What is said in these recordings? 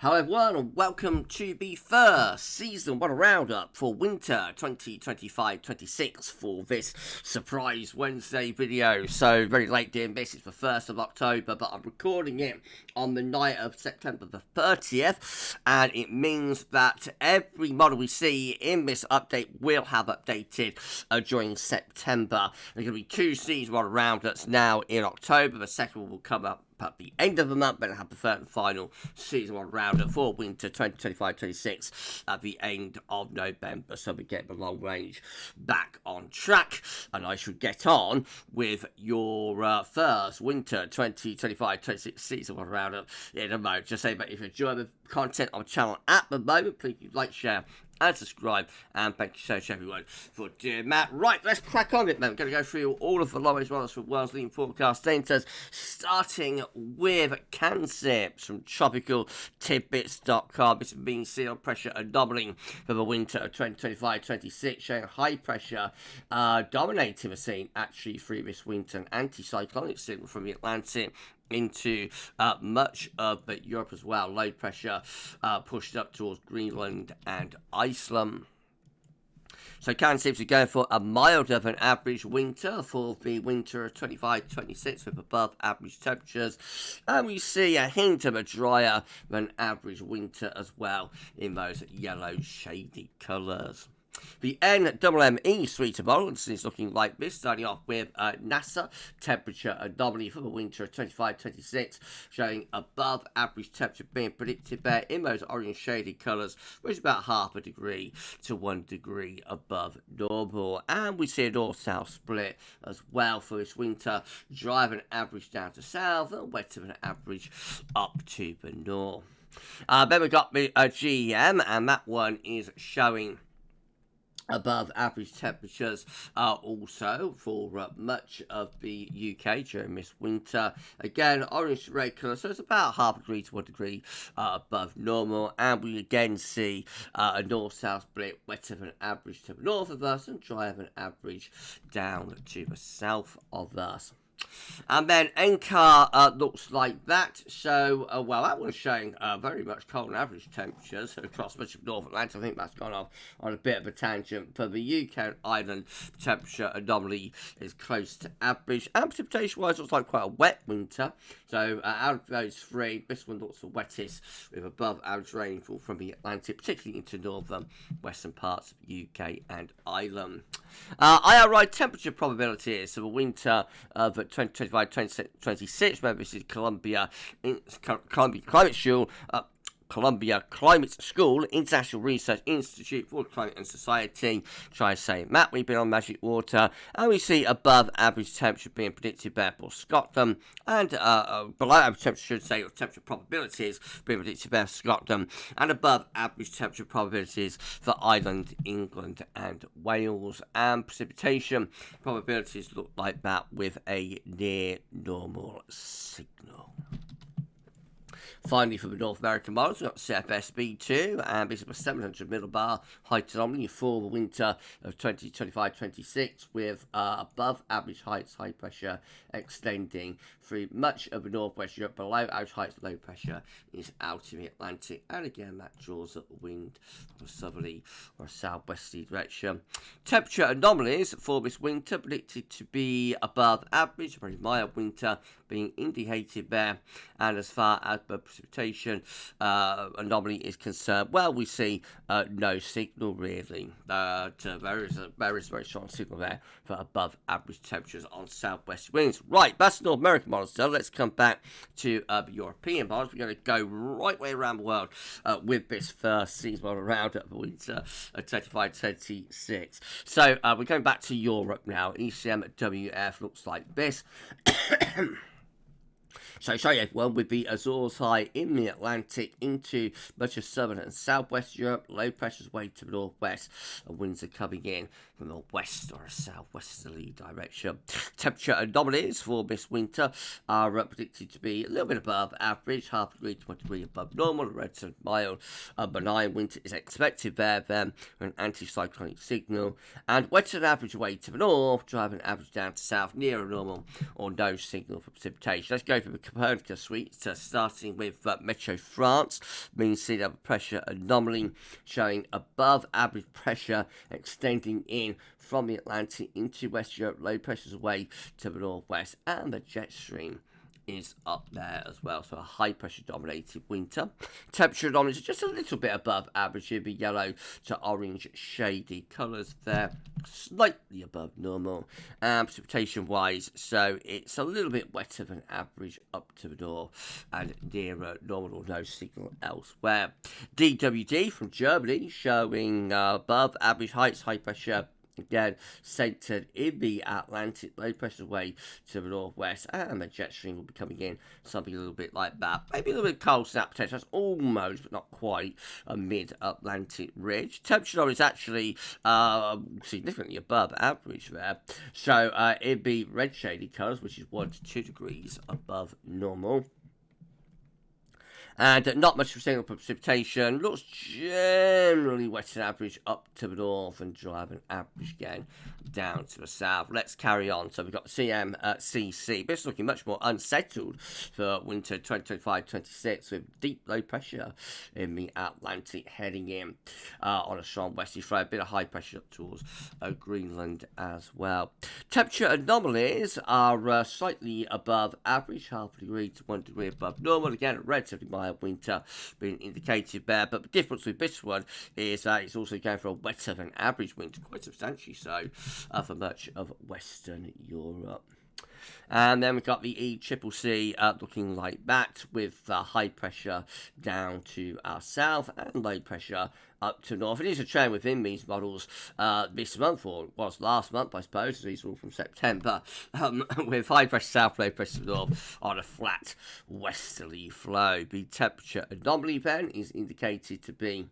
Hello everyone and welcome to the first Season 1 Roundup for Winter 2025-26 for this surprise Wednesday video. So very late doing this, it's the 1st of October, but I'm recording it on the night of September the 30th, and it means that every model we see in this update will have updated during September. There's going to be two Season 1 Roundups now in October. The second one will come up at the end of the month, but have the third and final Season 1 Roundup for Winter 2025-26 at the end of November. So we get the long range back on track, and I should get on with your first Winter 2025-26 Season 1 Roundup in a moment. Just say, but if you enjoy the content on the channel at the moment, please like, share, and subscribe, and thank you so much everyone for doing that. Right, let's crack on it then. We're going to go through all of the long-range models from World's Leading Forecast Centres, starting with CanSips from TropicalTidbits.com. This is mean sea pressure anomaly for the winter of 2025-26, showing high pressure dominating the scene actually through this winter, an anticyclonic signal from the Atlantic into much of Europe as well. Low pressure pushed up towards Greenland and Iceland. So CanSips are going for a milder than average winter for the winter of 25-26 with above average temperatures. And we see a hint of a drier than average winter as well in those yellow shady colours. The NMME suite of models is looking like this, starting off with NASA temperature anomaly for the winter of 25-26, showing above average temperature being predicted there in those orange shaded colours, which is about half a degree to 1 degree above normal. And we see a north-south split as well for this winter, driving average down to south and wetter than average up to the north. Then we got the GEM, and that one is showing above average temperatures also for much of the UK during this winter. Again, orange to red colour, so it's about half a degree to 1 degree above normal. And we again see a north-south split, wetter than average to the north of us and drier than average down to the south of us. And then NCAR looks like that. So, well, that one's showing very much cold and average temperatures across much of North Atlantic. I think that's gone off on a bit of a tangent. For the UK and Ireland, temperature anomaly is close to average. And precipitation-wise, looks like quite a wet winter. So, out of those three, this one looks the wettest, with above average rainfall from the Atlantic, particularly into northern western parts of the UK and Ireland. IRI temperature probabilities for the winter of 2025-26. Remember, this is Columbia Climate School, International Research Institute for Climate and Society. Try saying that. We've been on Magic Water, and we see above average temperature being predicted there for Scotland, and below average temperature, should say, of temperature probabilities being predicted there for Scotland, and above average temperature probabilities for Ireland, England, and Wales. And precipitation probabilities look like that with a near normal signal. Finally, for the North American models, we've got CFSB2, and this is a 700 millibar height anomaly for the winter of 2025-26, with above average heights, high pressure extending through much of the northwest Europe. Below average heights, low pressure is out in the Atlantic, and again that draws up the wind from a southerly or a southwesterly direction. Temperature anomalies for this winter predicted to be above average, a very mild winter being indicated there. And as far as the precipitation anomaly is concerned, well, we see no signal really. There is a very strong signal there for above average temperatures on southwest winds. Right, that's North American models. So let's come back to the European models. We're going to go right way around the world with this first season model roundup for winter 25-26. So we're going back to Europe now. ECMWF looks like this. So sorry everyone, with the Azores high in the Atlantic into much of southern and southwest Europe, low pressure's way to the northwest, and winds are coming in from the west or a southwesterly direction. Temperature anomalies for this winter are predicted to be a little bit above average, half a degree to 1 degree above normal. A red to mild benign winter is expected there then, an anticyclonic signal, and wetter than average way to the north, driving average down to south, near a normal or no signal for precipitation. Let's go for the Copernicus suite, starting with Meteo France, mean sea level pressure anomaly showing above average pressure extending in from the Atlantic into West Europe, low pressures away to the northwest, and the jet stream is up there as well, so a high pressure dominated winter. Temperature anomaly is just a little bit above average. Here be yellow to orange shady colours there, slightly above normal. And precipitation wise, so it's a little bit wetter than average up to the north and nearer normal or no signal elsewhere. DWD from Germany showing above average heights, high pressure again centred in the Atlantic, low pressure away to the northwest, and the jet stream will be coming in, something a little bit like that. Maybe a little bit cold snap potential. That's almost, but not quite, a mid-Atlantic ridge. Temperature is actually significantly above average there. So it'd be red shady colours, which is 1 to 2 degrees above normal. And not much of single precipitation. Looks generally wet and average up to the north and dry and average again down to the south. Let's carry on. So we've got CMCC. This is looking much more unsettled for winter 2025-26 with deep low pressure in the Atlantic heading in on a strong westerly flow. A bit of high pressure up towards Greenland as well. Temperature anomalies are slightly above average, half a degree to 1 degree above normal. Again, relatively mild winter being indicated there, but the difference with this one is that it's also going for a wetter than average winter, quite substantially so, for much of Western Europe. And then we've got the ECCC looking like that, with high pressure down to our south and low pressure up to north. It is a trend within these models this month, or it was last month, I suppose, as these are all from September, with high pressure south, low pressure north on a flat westerly flow. The temperature anomaly then is indicated to be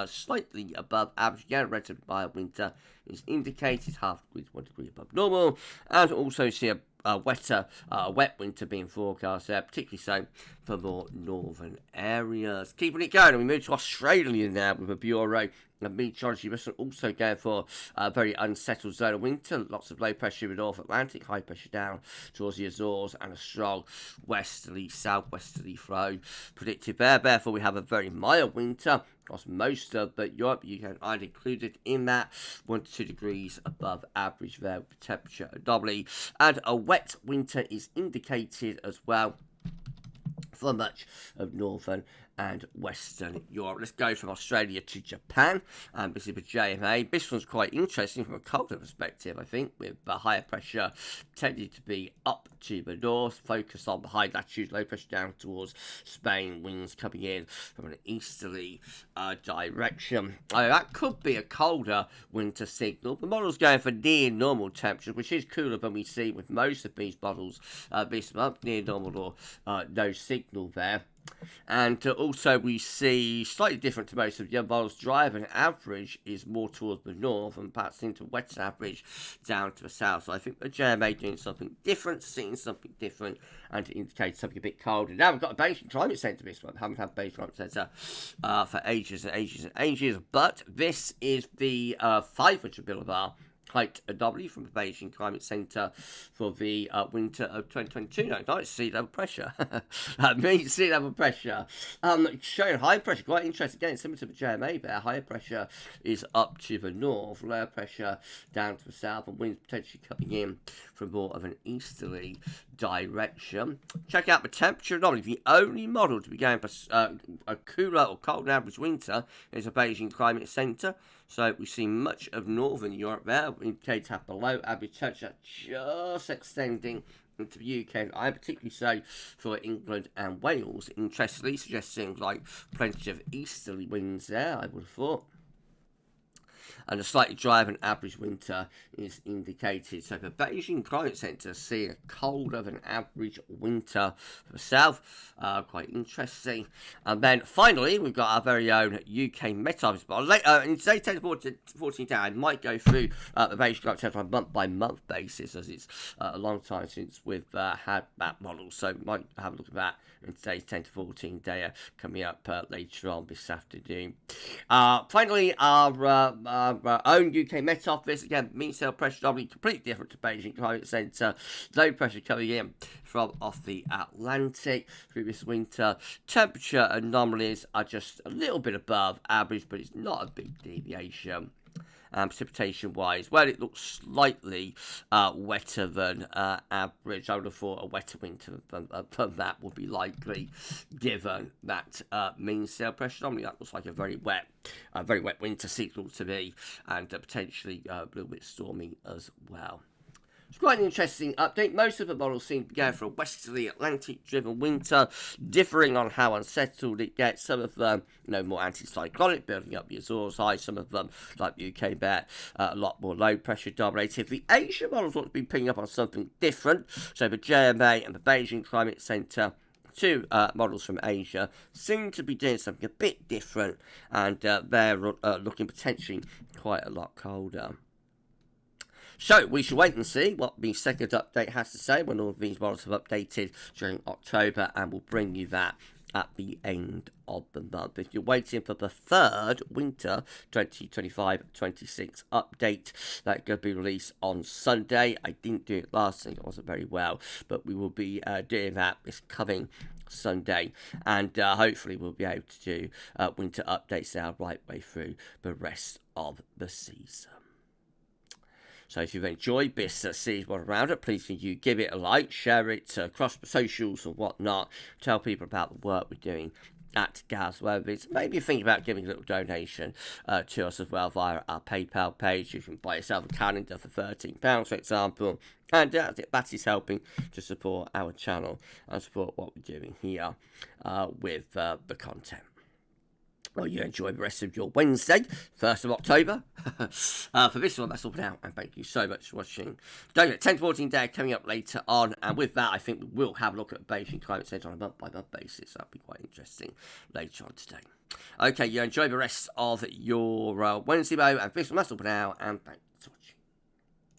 slightly above average. Again, relatively mild winter is indicated, half degree to 1 degree above normal, and also see a wet winter being forecast there, particularly so for more northern areas. Keeping it going, and we move to Australia now with a Bureau of Meteorology. This will also go for a very unsettled zone of winter. Lots of low pressure in the North Atlantic, high pressure down towards the Azores, and a strong westerly, southwesterly flow predicted there. Therefore, we have a very mild winter across most of Europe, UK and Ireland included in that, 1 to 2 degrees above average there with the temperature anomaly. And a wet winter is indicated as well for much of northern and Western Europe. Let's go from Australia to Japan. This is the JMA. This one's quite interesting from a colder perspective, I think, with higher pressure tending to be up to the north, focused on the high latitude, low pressure down towards Spain, winds coming in from an easterly direction. That could be a colder winter signal. The model's going for near normal temperatures, which is cooler than we see with most of these models this month, near normal or no signal there. And also we see, slightly different to most of the other models, dry and average is more towards the north and perhaps into wet average down to the south. So I think the JMA doing something different, seeing something different, and to indicate something a bit colder. Now we've got a Beijing climate centre this month. Haven't had Beijing climate centre for ages and ages and ages, but this is the 500 millibar height anomaly from the Beijing Climate Centre for the winter of 2022. No, not sea level pressure. Mean sea level pressure. Showing high pressure, quite interesting. Again, similar to the JMA there. Higher pressure is up to the north, lower pressure down to the south, and winds potentially coming in from more of an easterly direction. Check out the temperature anomaly. The only model to be going for a cooler or cold average winter is a Beijing Climate Centre. So we see much of northern Europe there, indicates have below average temperature, just extending into the UK and Ireland, particularly so for England and Wales. Interestingly, suggesting like plenty of easterly winds there, I would have thought. And a slightly drier than average winter is indicated. So the Beijing Climate Centre seeing a colder than average winter for the south. Quite interesting. And then finally, we've got our very own UK Met Office model. In today's 10 to 14 day, I might go through the Beijing Climate Centre on a month-by-month basis, as it's a long time since we've had that model. So might have a look at that in today's 10 to 14 day coming up later on this afternoon. Finally, our own UK Met Office. Again, mean sail pressure doubling, completely different to Beijing Climate Centre. Low pressure coming in from off the Atlantic through this winter. Temperature anomalies are just a little bit above average, but it's not a big deviation. Precipitation-wise, well, it looks slightly wetter than average. I would have thought a wetter winter than that would be likely, given that mean sail pressure anomaly. That looks like a very wet winter signal to me, and potentially a little bit stormy as well. It's quite an interesting update. Most of the models seem to go for a westerly Atlantic-driven winter, differing on how unsettled it gets. Some of them, more anticyclonic, building up the Azores high. Some of them, like the UK bet, a lot more low-pressure dominated. The Asia models want to be picking up on something different. So the JMA and the Beijing Climate Centre, two models from Asia, seem to be doing something a bit different, and they're looking potentially quite a lot colder. So we shall wait and see what the second update has to say when all of these models have updated during October, and we'll bring you that at the end of the month. If you're waiting for the third winter 2025-26 update, that's going to be released on Sunday. I didn't do it last week, it wasn't very well, but we will be doing that this coming Sunday, and hopefully we'll be able to do winter updates now right way through the rest of the season. So if you've enjoyed this series one around it, please can you give it a like, share it across the socials and whatnot, tell people about the work we're doing at GavsWeatherVids. Maybe think about giving a little donation to us as well via our PayPal page. You can buy yourself a calendar for £13, for example, and that is helping to support our channel and support what we're doing here with the content. Well, you enjoy the rest of your Wednesday, 1st of October. For this one, that's all for now, and thank you so much for watching. Don't forget, 10 to 14 day coming up later on, and with that, I think we will have a look at Beijing Climate Centre on a month-by-month basis. That'll be quite interesting later on today. Okay, you enjoy the rest of your Wednesday, and this one, that's all for now, and thanks for watching.